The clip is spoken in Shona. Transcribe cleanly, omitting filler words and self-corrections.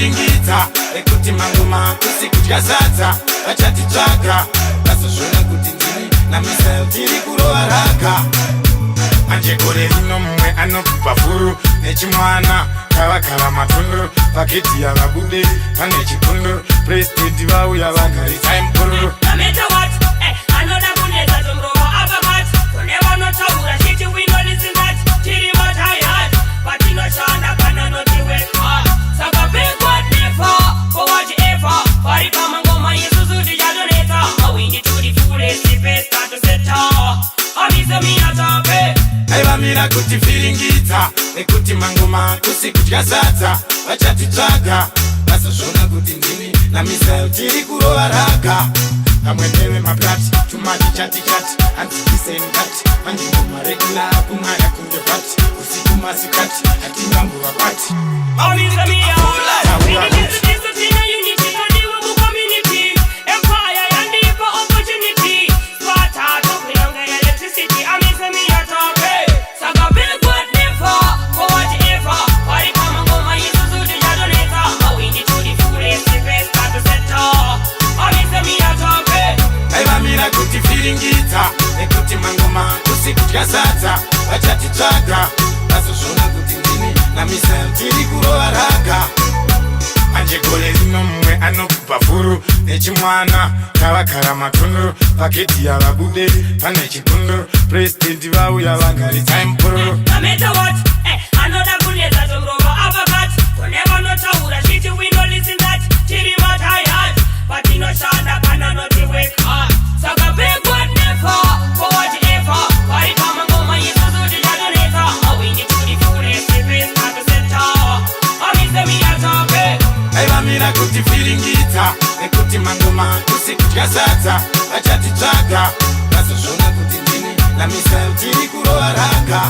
kutifiringidza ekuti mangoma kusikudya sadza vachatitsvaga vasozvona kuti ndini namisael tiri kurova raga manje gore rino mumwe anobva furu nechimwana kavakava matundu paketi yavabude pane chikundu purezidendi vauya vagaritsa mupururu aivamira kutifiringidza ekuti mangoma kusikudya sadza vachatitsvaga vasozvona kuti ndini namisael tiri kurova raga kamwe ndeve maplati tumati chati hanzikisengati manjingoma regula kumwaya kunge pati usiku masikati hatingambuva pati kutifiringidza ekuti mangoma kusikudya sadza vachatitsvaga vasozvona kuti ndini namisael tiri kurova raga manje gore rino mumwe anobva furu nechimwana kavagara matundu paketi yavabude pane chikundu purezidendi vauya vagaritsa mupururu aivamira kutifiringidza ekuti mangoma kusikudya sadza vachatitsvaga vasozvona kuti ndini namisael tiri kurova raga